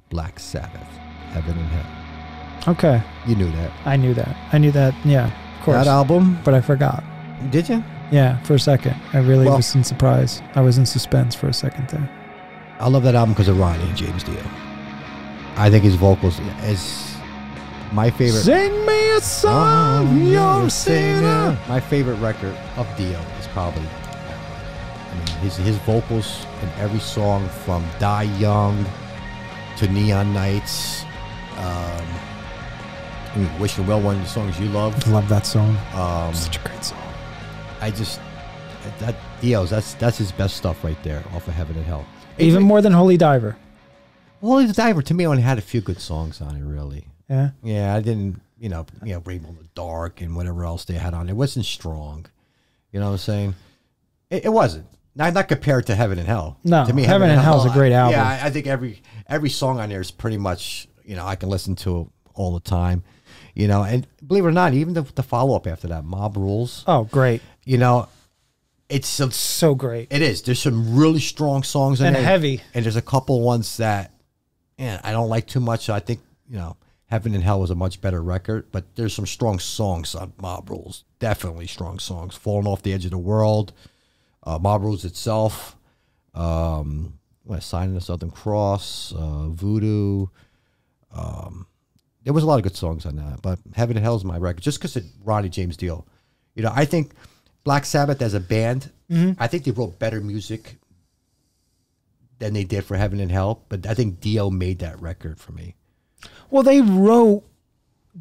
Black Sabbath, Heaven and Hell. Okay. You knew that. I knew that. I knew that. Yeah, of course. That album? But I forgot. Did you? Yeah, for a second. I really was in surprise. I was in suspense for a second there. I love that album because of Ronnie and James Dio. I think his vocals is my favorite. Sing me a song, you're a sinner. My favorite record of Dio is probably, I mean, his vocals in every song from Die Young to Neon Nights. Wish You Well, one of the songs you love. I love that song. Such a great song. Dio's, that's his best stuff right there off of Heaven and Hell. Even more than Holy Diver. Holy Diver, to me, only had a few good songs on it, really. Yeah? Yeah, I didn't, Rainbow in the Dark and whatever else they had on it. It wasn't strong. You know what I'm saying? It wasn't. Not compared to Heaven and Hell. No, to me, Heaven and Hell is a great album. Yeah, I think every song on there is pretty much, I can listen to all the time. And believe it or not, even the follow-up after that, Mob Rules. Oh, great. It's so great. It is. There's some really strong songs in there. And heavy. And there's a couple ones that, I don't like too much. So I think, Heaven and Hell was a much better record. But there's some strong songs on Mob Rules. Definitely strong songs. Falling Off the Edge of the World. Mob Rules itself. Sign of the Southern Cross. Voodoo. There was a lot of good songs on that. But Heaven and Hell is my record. Just because of Ronnie James Dio. I think Black Sabbath as a band, I think they wrote better music than they did for Heaven and Hell, but I think Dio made that record for me. Well, they wrote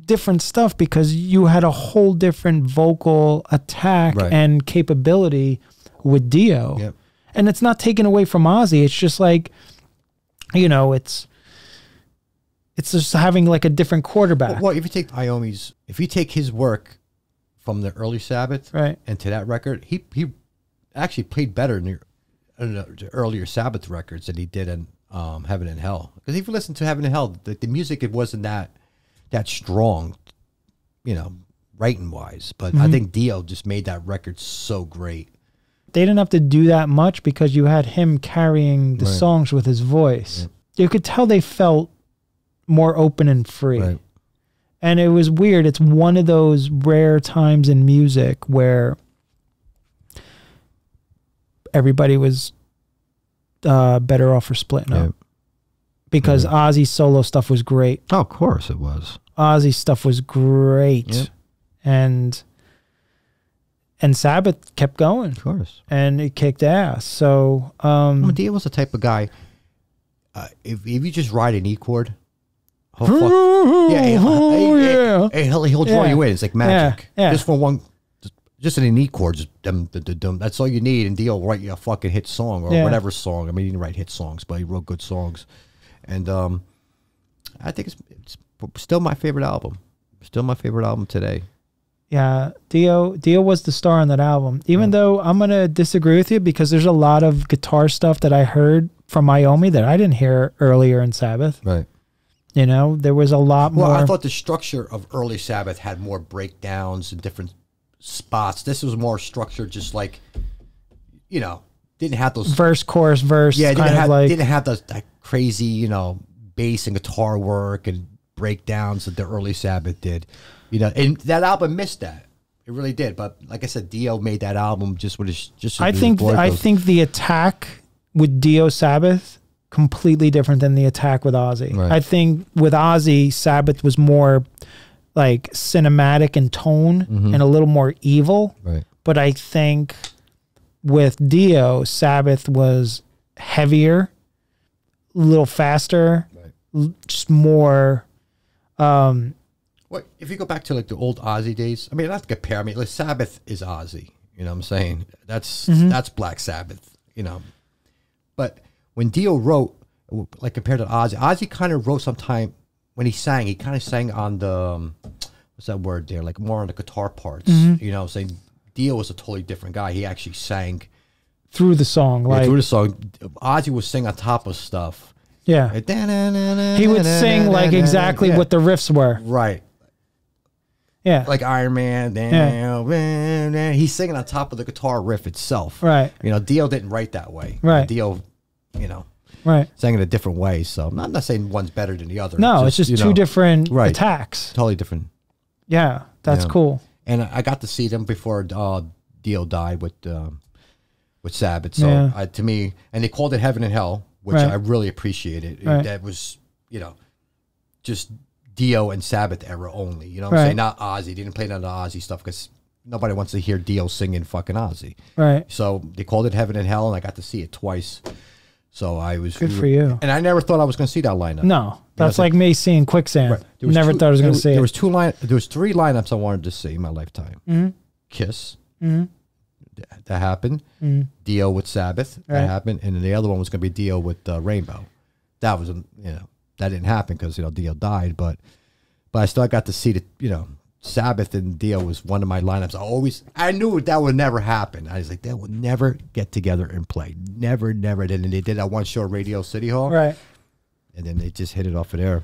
different stuff because you had a whole different vocal attack and capability with Dio. Yep. And it's not taken away from Ozzy. It's just like, it's just having like a different quarterback. Well, if you take if you take his work from the early Sabbath and to that record, he actually played better in the earlier Sabbath records than he did in Heaven and Hell. Because if you listen to Heaven and Hell, the music, it wasn't that strong, writing wise. But I think Dio just made that record so great. They didn't have to do that much because you had him carrying the songs with his voice. Right. You could tell they felt more open and free. Right. And it was weird. It's one of those rare times in music where everybody was better off for splitting up. Because Ozzy's solo stuff was great. Oh, of course it was. Ozzy's stuff was great. Yep. And Sabbath kept going. Of course. And it kicked ass. So Dio was the type of guy, if you just ride an E chord, he'll draw you in. It's like magic. Yeah. Just for one, just an E chord, just dum. That's all you need, and Dio will write you a fucking hit song or whatever song. I mean, he didn't write hit songs, but he wrote good songs. And I think it's still my favorite album. Still my favorite album today. Yeah, Dio was the star on that album. Even though I'm gonna disagree with you because there's a lot of guitar stuff that I heard from Iommi that I didn't hear earlier in Sabbath. Right. There was a lot more. Well, I thought the structure of early Sabbath had more breakdowns and different spots. This was more structured, just like, didn't have those verse, chorus, verse. Yeah, didn't have that crazy, bass and guitar work and breakdowns that the early Sabbath did. And that album missed that. It really did. But like I said, Dio made that album just with his. I think the attack with Dio Sabbath completely different than the attack with Ozzy. Right. I think with Ozzy, Sabbath was more like cinematic in tone and a little more evil. Right. But I think with Dio, Sabbath was heavier, a little faster, just more. Well, if you go back to like the old Ozzy days, I mean, not to compare. I mean, like Sabbath is Ozzy. You know what I'm saying? That's Black Sabbath. But when Dio wrote, like compared to Ozzy kind of wrote sometime when he sang. He kind of sang on the what's that word there? Like more on the guitar parts. Saying Dio was a totally different guy. He actually sang through the song. Through the song. Ozzy would sing on top of stuff. Yeah. He would sing like exactly what the riffs were. Right. Yeah. Like Iron Man. He's singing on top of the guitar riff itself. Right. Dio didn't write that way. Right. Dio, Right. sang in a different way. So I'm not saying one's better than the other. No, it's just two different attacks. Totally different. Yeah, that's cool. And I got to see them before Dio died with Sabbath. So to me, and they called it Heaven and Hell, which I really appreciated. That was, just Dio and Sabbath era only. You know what I'm saying? Not Ozzy. They didn't play none of the Ozzy stuff because nobody wants to hear Dio singing fucking Ozzy. Right. So they called it Heaven and Hell, and I got to see it twice. So I was good for you. And I never thought I was going to see that lineup. No, that's like me seeing Quicksand. Right. Never thought I was going to see it. There was 3 lineups I wanted to see in my lifetime. Kiss. That happened. Dio with Sabbath. That happened. And then the other one was going to be Dio with Rainbow. That was, that didn't happen because, Dio died. But I still got to see the, Sabbath and Dio was one of my lineups. I knew that would never happen. I was like, they would never get together and play. Never. And then they did that one show at Radio City Hall. Right. And then they just hit it off of there.